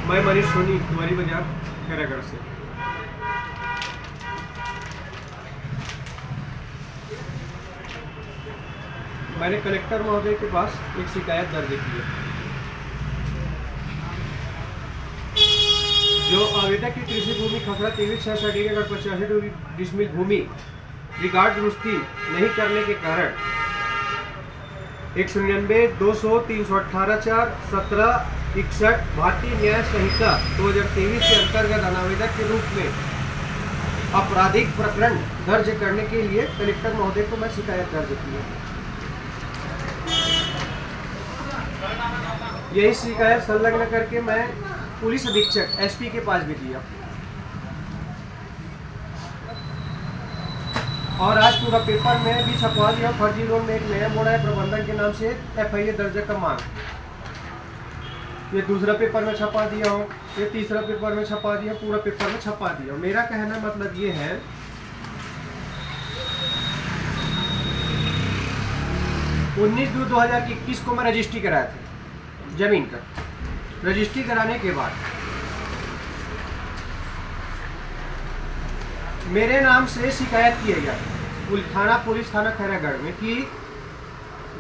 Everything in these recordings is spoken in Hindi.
मैं मनीष सोनी, कुंवारी बाजार, खैरागढ़ से। मैंने कलेक्टर महोदय के पास एक शिकायत दर्ज की है। जो आवेदक की कृषि भूमि खखरा 23/6 सर्टिफिकेट 85 डिसमिल भूमि रिकॉर्ड दुरुस्ती नहीं करने के कारण 199, 200, 318, 4, 17, 61 भारतीय न्याय संहिता 2023 के अंतर्गत अनावेदक के रूप में आपराधिक प्रकरण दर्ज करने के लिए कलेक्टर महोदय को मैं शिकायत दर्ज की है। यही शिकायत संलग्न करके मैं पुलिस अधीक्षक एसपी के पास भी दिया और आज पूरा पेपर में भी छपवा दिया। फर्जी लोन में एक नया मोड़ है, प्रबंधन के नाम से FIA दर्ज का मांग, ये दूसरा पेपर में छपा दिया हूँ, ये तीसरा पेपर में छपा दिया, पूरा पेपर में छपा दिया। मेरा कहना मतलब ये है 19/2/2021 को मैं रजिस्ट्री कराया था जमीन का। रजिस्ट्री कराने के बाद मेरे नाम से शिकायत किया गया पुलिस थाना खैरागढ़ में कि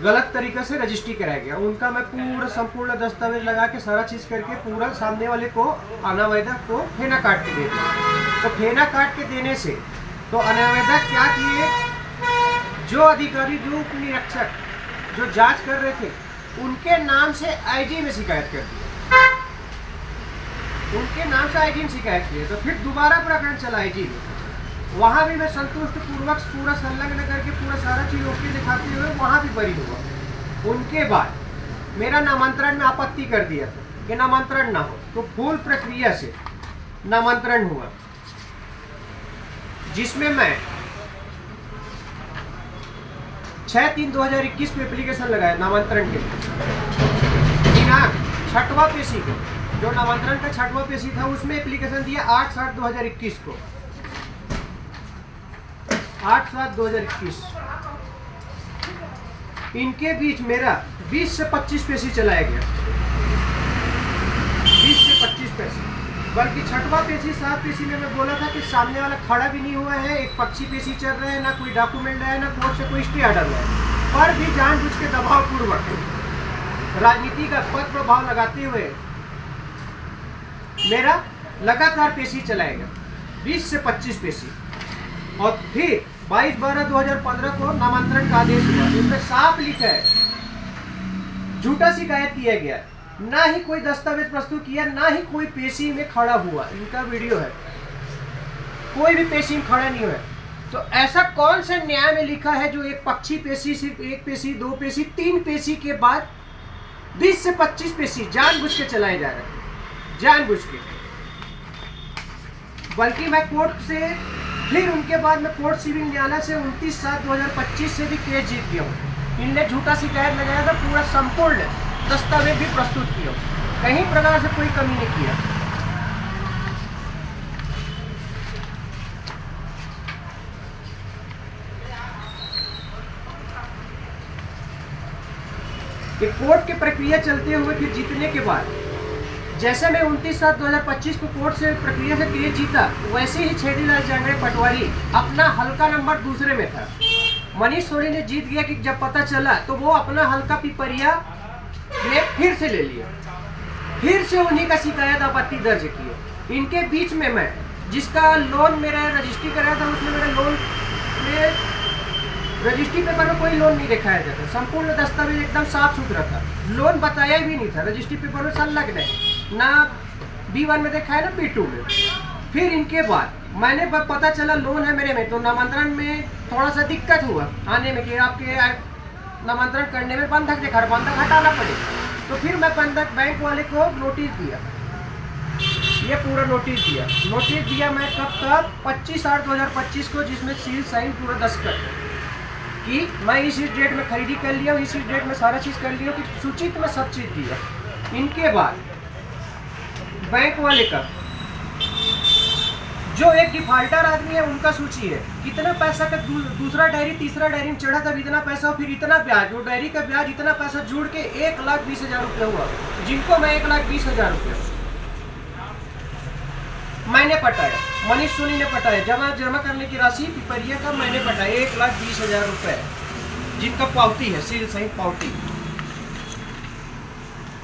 गलत तरीके से रजिस्ट्री कराया गया। उनका मैं पूरा संपूर्ण दस्तावेज लगा के सारा चीज करके पूरा सामने वाले को अनावेदक को फेना काट के दे दिया। तो फेना काट के देने से तो अनावेदक क्या किए, जो अधिकारी जो उप निरीक्षक जो जांच कर रहे थे उनके नाम से IG में शिकायत कर दी। उनके नाम से IG में शिकायत की तो फिर दोबारा प्रकरण चला IG में। वहाँ भी मैं संतुष्ट पूर्वक पूरा संलग्न करके पूरा सारा चीज ओके दिखाते हुए वहाँ भी बरी हुआ। उनके बाद मेरा नामांतरण में आपत्ति कर दिया था कि नामांतरण ना हो, तो फुल प्रक्रिया से नामांतरण हुआ, जिसमें मैं 6/3/2021 को एप्लीकेशन लगाया नामांतरण के दिनांक 6वां पेशी को, जो नामांतरण का 6वां पेशी था उसमें एप्लीकेशन दिया 8/7/2021 को, 8/7/2021। इनके बीच मेरा 20 से 25 पेशी चलाया गया, 20 से 25 पेशी, बल्कि 6वां पेशी 7 पेशी में मैं बोला था कि सामने वाला खड़ा भी नहीं हुआ है, एक पक्षी पेशी चल रहा है, ना कोई डॉक्यूमेंट है, ना कोर्ट से कोई स्टे ऑर्डर है, पर भी जानबूझ के दबाव पूर्वक राजनीति का पद प्रभाव लगाते हुए मेरा लगातार पेशी चलाएगा 20 से 25 पेशी। और फिर 22/12/2015 को नामांतरण का आदेश हुआ, जिसमें साफ लिखा है झूठा शिकायत किया गया, ना ही कोई दस्तावेज प्रस्तुत किया, ना ही कोई पेशी में खड़ा हुआ। इनका वीडियो है, कोई भी पेशी में खड़ा नहीं हुआ। तो ऐसा कौन से न्याय में लिखा है जो एक पक्षी पेशी, सिर्फ एक पेशी, 2 पेशी, 3 पेशी के बाद 20 से 25 पेशी जानबूझ के चलाए जा रहे हैं, जानबूझ के। बल्कि मैं कोर्ट से फिर उनके बाद मैं कोर्ट सिविल न्यायालय से 29/7/2025 से भी केस जीत गया हूँ। इनने झूठा शिकायत लगाया था, पूरा संपूर्ण दस्तावेज भी प्रस्तुत किया, कहीं प्रकार से कोई कमी नहीं किया। कि कोर्ट की प्रक्रिया चलते हुए फिर जीतने के बाद जैसे मैं 29/7/2025 को कोर्ट से प्रक्रिया से केस जीता, वैसे ही छेदीलाल जांगड़े पटवारी अपना हल्का नंबर दूसरे में था। मनीष सोनी ने जीत गया कि जब पता चला तो वो अपना हल्का पिपरिया में फिर से ले लिया, फिर से उन्हीं का शिकायत आपत्ति दर्ज किया। इनके बीच में मैं जिसका लोन मेरा रजिस्ट्री कराया था, उसमें मेरे लोन में रजिस्ट्री पेपर में कोई लोन नहीं दिखाया जाता, संपूर्ण दस्तावेज एकदम साफ सुथरा था, लोन बताया भी नहीं था, रजिस्ट्री पेपर में संलग्न है, ना B1 में देखा है ना B2 में। फिर इनके बाद मैंने पता चला लोन है मेरे में, तो नामांतरण में थोड़ा सा दिक्कत हुआ आने में कि आपके नामांतरण करने में बंधक देखा, बंधक हटाना पड़ेगा। तो फिर मैं बंधक बैंक वाले को नोटिस दिया, ये पूरा नोटिस दिया मैं कब तक 25/8/2025 को, जिसमें सील साइन पूरा दस्तखत कि मैं इस डेट में खरीदी कर लिया, इस डेट में सारा चीज़ कर लिया, कि सूचित में सब चीज़ दिया। इनके बाद बैंक वाले का जो एक डिफाल्टर आदमी है उनका सूची है, कितना पैसा का दूसरा डायरी तीसरा डायरी में चढ़ा, तब इतना पैसा, फिर इतना ब्याज, वो डायरी का ब्याज इतना पैसा जुड़ के 1,20,000 रुपये हुआ, जिनको मैं 1,20,000 रुपये मैंने पटाया, मनीष सोनी ने पटाया, जमा करने की राशि पिपरिया का मैंने पटाया 1,20,000 रुपए, जिनका पावती है, सील सहित पावती।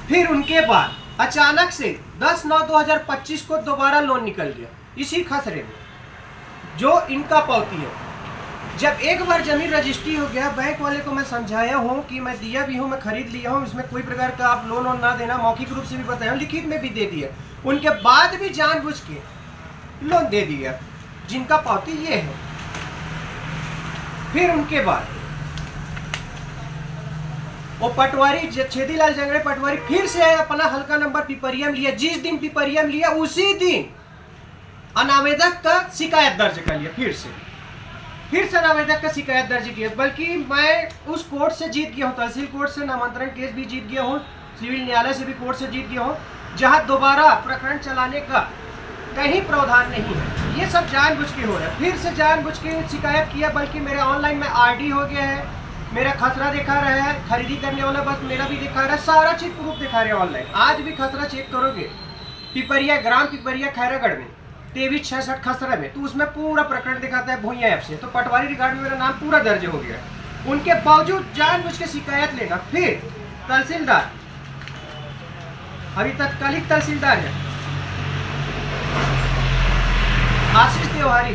फिर उनके बाद अचानक से 10/9/2025 को दोबारा लोन निकल गया इसी खसरे में, जो इनका पावती है। जब एक बार जमीन रजिस्ट्री हो गया, बैंक वाले को मैं समझाया हूँ कि मैं दिया भी हूँ, मैं खरीद लिया हूँ, इसमें कोई प्रकार का आप लोन वोन ना देना, मौखिक रूप से भी बताया, लिखित में भी दे दिया। उनके बाद भी जानबूझ के लोन दे दिया, जिनका पावती ये है। फिर उनके बाद वो पटवारी छेदीलाल जंगड़े पटवारी फिर से अपना हल्का नंबर पिपरियम लिया। जिस दिन पिपरियम लिया उसी दिन अनावेदक का शिकायत दर्ज कर लिया। फिर से अनावेदक का शिकायत दर्ज किया, बल्कि मैं उस कोर्ट से जीत गया हूँ, तहसील कोर्ट से नामांतरण केस भी जीत गया हूँ, सिविल न्यायालय से भी कोर्ट से जीत गया हूँ, जहाँ दोबारा प्रकरण चलाने का कहीं प्रावधान नहीं है। ये सब जानबूझ के हो रहा है। फिर से जानबूझ के शिकायत किया, बल्कि मेरे ऑनलाइन में आरडी हो गया है, मेरा खसरा दिखा रहा है, खरीदी करने वाला बस मेरा भी दिखा रहा है, सारा चीज प्रूफ दिखा रहे हैं ऑनलाइन। आज भी खसरा चेक करोगे पिपरिया, ग्राम पिपरिया खैरागढ़ में 2366 खसरा में, तो उसमें पूरा प्रकरण दिखाता है भूइया ऐप से। तो पटवारी रिकॉर्ड में मेरा नाम पूरा दर्ज हो गया। उनके बावजूद जानबूझ के शिकायत लेना। फिर तहसीलदार, अभी तत्कालिक तहसीलदार है आशीष तिवारी,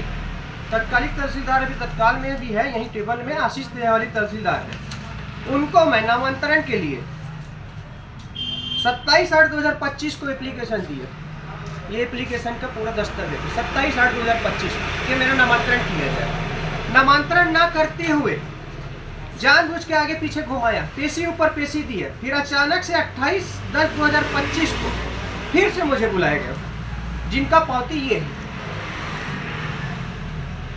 तत्कालिक तहसीलदार अभी तत्काल में भी है, यही टेबल में आशीष तिवारी तहसीलदार है। उनको मैं नामांतरण के लिए 27/8/2025 को एप्लीकेशन दिया। ये एप्लीकेशन का पूरा दस्तावेज 27/8/2025 के मेरा नामांतरण किया जाए। नामांतरण ना करते हुए जानबूझ के आगे पीछे घुमाया, पेशी ऊपर पेशी दिया। फिर अचानक से 28/10/2025 को फिर से मुझे बुलाया गया, जिनका पावती ये है।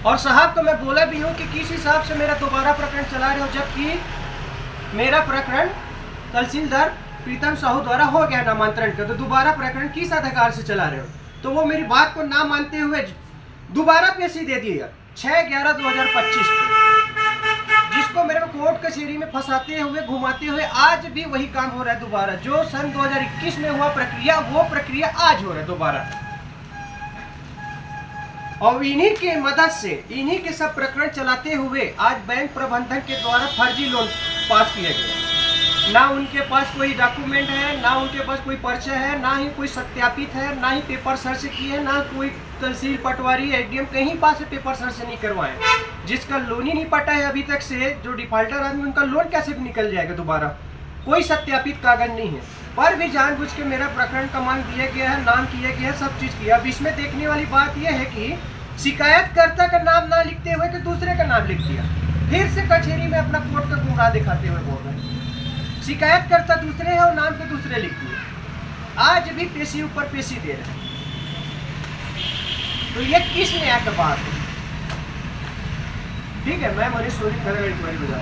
और साहब को मैं बोला भी हूँ कि किस हिसाब से मेरा दोबारा प्रकरण चला रहे हो, जबकि मेरा प्रकरण तहसीलदार प्रीतम साहू द्वारा हो गया नामांतरण का, तो दोबारा प्रकरण किस अधिकार से चला रहे हो। तो वो मेरी बात को ना मानते हुए दोबारा पेशी दे दिया 6/11/2025 को, जिसको मेरे को कोर्ट कचहरी में फंसाते हुए घुमाते हुए आज भी वही काम हो रहा है दोबारा। जो सन 2021 में हुआ प्रक्रिया, वो प्रक्रिया आज हो रहा है दोबारा। और इन्हीं के मदद से, इन्हीं के सब प्रकरण चलाते हुए आज बैंक प्रबंधन के द्वारा फर्जी लोन पास किया गया। ना उनके पास कोई डॉक्यूमेंट है, ना उनके पास कोई पर्चा है, ना ही कोई सत्यापित है, ना ही पेपर सर से किए, ना कोई तहसील पटवारी एडीएम कहीं पास से पेपर सर से नहीं करवाए। जिसका लोन ही नहीं पटा है अभी तक से, जो डिफॉल्टर आदमी, उनका लोन कैसे निकल जाएगा दोबारा। कोई सत्यापित कागज नहीं है, पर भी जानबूझ के मेरा प्रकरण का मांग दिया गया है, नाम किया गया है, सब चीज किया। अब इसमें देखने वाली बात यह है कि शिकायतकर्ता का नाम ना लिखते हुए कि दूसरे का नाम लिख दिया। फिर से कचहरी में अपना कोर्ट का गुमराह दिखाते हुए बोल रहे हैं शिकायतकर्ता दूसरे है और नाम के दूसरे लिख दिए। आज भी पेशी ऊपर पेशी दे रहे हैं। तो ये किस न्याय का बात है? ठीक है, मैं मनीष सोनी खैरागढ़ बजा